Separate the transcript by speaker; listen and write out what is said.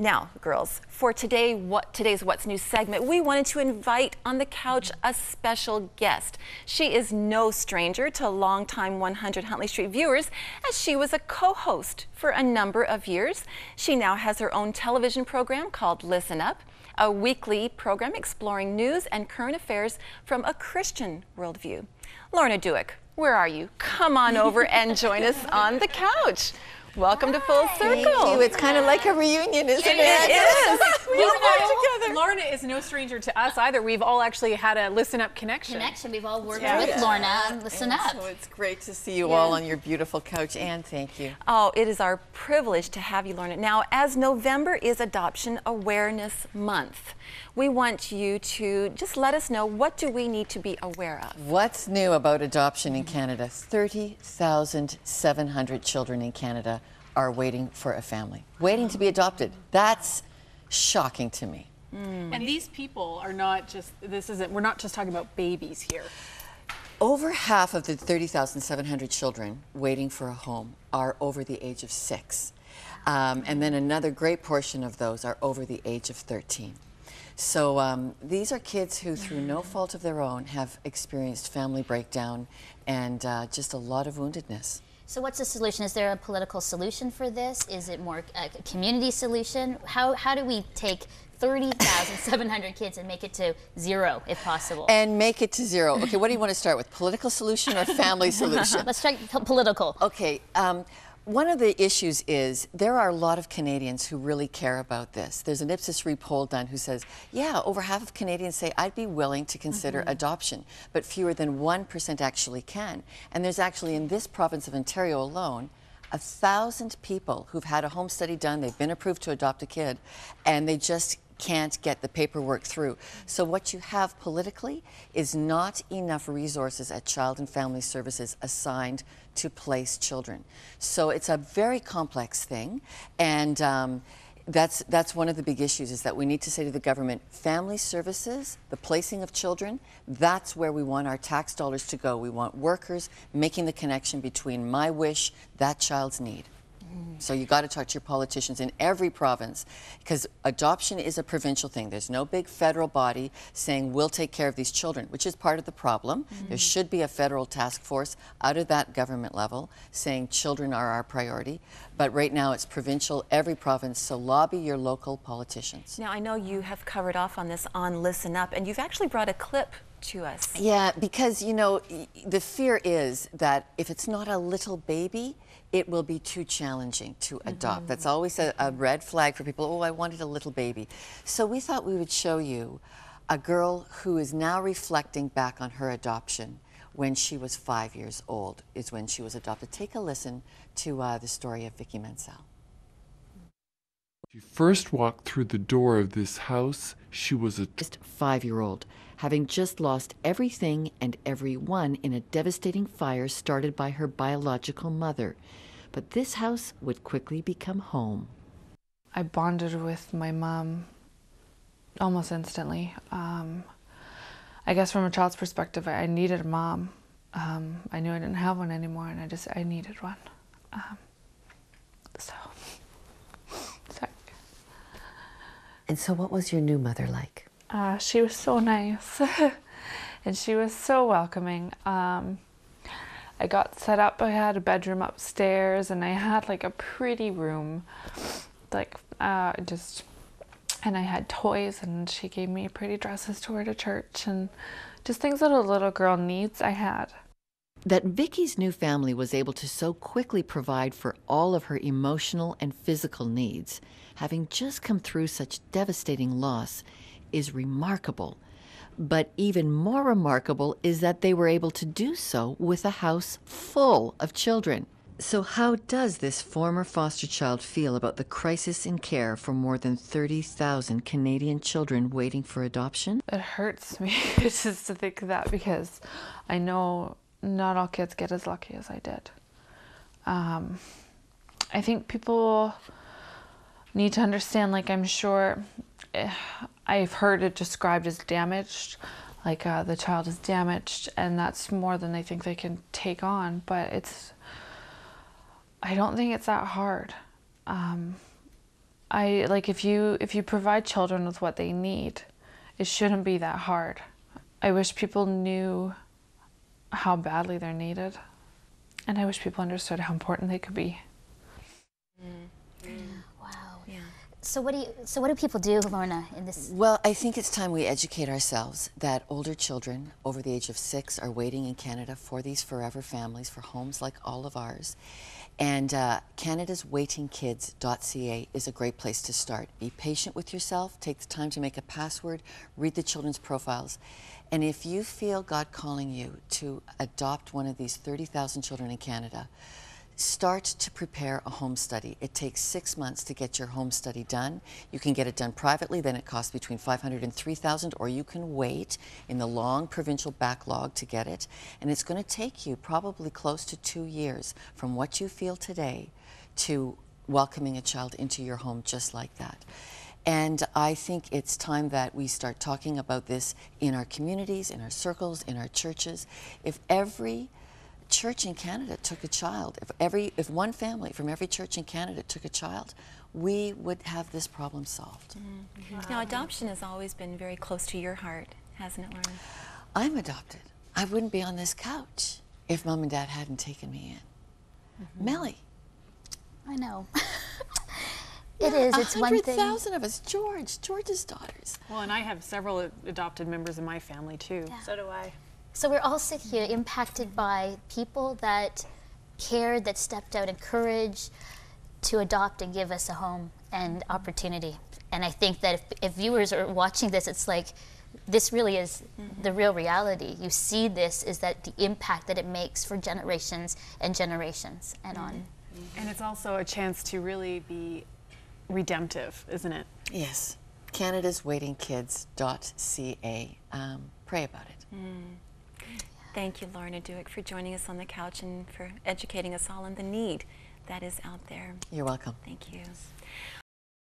Speaker 1: Now, girls, for today's What's New segment, we wanted to invite on the couch a special guest. She is no stranger to longtime 100 Huntley Street viewers, as she was a co-host for a number of years. She now has her own television program called Listen Up, a weekly program exploring news and current affairs from a Christian worldview. Lorna Dueck, where are you? Come on over and join us on the couch. Welcome to Full Circle.
Speaker 2: Thank you. It's kind of like a reunion, isn't it?
Speaker 1: It is.
Speaker 3: We all work together. Lorna is no stranger to us either. We've all actually had a Listen Up connection.
Speaker 4: We've all worked with Lorna on Listen Up.
Speaker 2: So it's great to see you all on your beautiful couch, and thank you.
Speaker 1: Oh, it is our privilege to have you, Lorna. Now, as November is Adoption Awareness Month, we want you to just let us know, what do we need to be aware of?
Speaker 2: What's new about adoption in Canada? 30,700 children in Canada are waiting for a family, waiting to be adopted. That's shocking to me.
Speaker 3: And these people are not just, we're not just talking about babies here.
Speaker 2: Over half of the 30,700 children waiting for a home are over the age of 6. And then another great portion of those are over the age of 13. So these are kids who, through no fault of their own, have experienced family breakdown and just a lot of woundedness.
Speaker 4: So what's the solution? Is there a political solution for this? Is it more a community solution? How do we take 30,700 kids and make it to 0, if possible?
Speaker 2: And make it to 0. Okay, what do you want to start with? Political solution or family solution?
Speaker 4: Let's try political.
Speaker 2: Okay. One of the issues is there are a lot of Canadians who really care about this. There's an Ipsos poll done who says, yeah, over half of Canadians say I'd be willing to consider adoption, but fewer than 1% actually can. And there's actually, in this province of Ontario alone, 1,000 people who've had a home study done, they've been approved to adopt a kid, and they just can't get the paperwork through. So what you have politically is not enough resources at Child and Family Services assigned to place children. So it's a very complex thing, and that's one of the big issues, is that we need to say to the government, family services, the placing of children, that's where we want our tax dollars to go. We want workers making the connection between my wish, that child's need. So you got to talk to your politicians in every province, because adoption is a provincial thing. There's no big federal body saying we'll take care of these children, which is part of the problem. There should be a federal task force out of that government level saying children are our priority. But right now it's provincial, every province, so lobby your local politicians.
Speaker 1: Now, I know you have covered off on this on Listen Up, and you've actually brought a clip to us.
Speaker 2: Yeah, because, you know, the fear is that if it's not a little baby, it will be too challenging to adopt. That's always a red flag for people. Oh, I wanted a little baby. So we thought we would show you a girl who is now reflecting back on her adoption when she was 5 years old, is when she was adopted. Take a listen to the story of Vicki Mansell.
Speaker 5: She first walked through the door of this house. She was a
Speaker 2: 5-year-old, having just lost everything and everyone in a devastating fire started by her biological mother. But this house would quickly become home.
Speaker 6: I bonded with my mom almost instantly. I guess from a child's perspective, I needed a mom. I knew I didn't have one anymore, and I needed one. Sorry.
Speaker 2: And so what was your new mother like?
Speaker 6: She was so nice, and she was so welcoming. I got set up, I had a bedroom upstairs, and I had like a pretty room, like and I had toys, and she gave me pretty dresses to wear to church, and just things that a little girl needs, I had.
Speaker 2: That Vicki's new family was able to so quickly provide for all of her emotional and physical needs, having just come through such devastating loss, is remarkable. But even more remarkable is that they were able to do so with a house full of children. So how does this former foster child feel about the crisis in care for more than 30,000 Canadian children waiting for adoption?
Speaker 6: It hurts me just to think of that, because I know not all kids get as lucky as I did. I think people need to understand, like, I'm sure I've heard it described as damaged, like the child is damaged, and that's more than they think they can take on, but I don't think it's that hard. if you provide children with what they need, it shouldn't be that hard. I wish people knew how badly they're needed, and I wish people understood how important they could be.
Speaker 4: Wow.
Speaker 1: Yeah.
Speaker 4: So what do people do, Lorna, in this?
Speaker 2: Well, I think it's time we educate ourselves that older children over the age of 6 are waiting in Canada for these forever families, for homes like all of ours. And Canada's waitingkids.ca is a great place to start. Be patient with yourself, take the time to make a password, read the children's profiles. And if you feel God calling you to adopt one of these 30,000 children in Canada, start to prepare a home study. It takes 6 months to get your home study done. You can get it done privately, then it costs between $500 and $3,000, or you can wait in the long provincial backlog to get it. And it's going to take you probably close to 2 years from what you feel today to welcoming a child into your home just like that. And I think it's time that we start talking about this in our communities, in our circles, in our churches. If every church in Canada took a child, if one family from every church in Canada took a child, we would have this problem solved.
Speaker 1: Now, adoption has always been very close to your heart, hasn't it, Lorna?
Speaker 2: I'm adopted. I wouldn't be on this couch if Mom and Dad hadn't taken me in. Melly.
Speaker 4: I know. It is. It's one thing.
Speaker 2: 100,000 of us. George's daughters.
Speaker 3: Well, and I have several adopted members in my family too.
Speaker 4: Yeah.
Speaker 3: So do I.
Speaker 4: So we're all sit here impacted by people that cared, that stepped out in courage to adopt and give us a home and opportunity. And I think that if viewers are watching this, it's like, this really is the real reality. You see this is that the impact that it makes for generations and generations and on.
Speaker 3: And it's also a chance to really be redemptive, isn't it?
Speaker 2: Yes. Canada's waitingkids.ca. Pray about it.
Speaker 1: Thank you, Lorna Dueck, for joining us on the couch and for educating us all on the need that is out there.
Speaker 2: You're welcome.
Speaker 1: Thank you.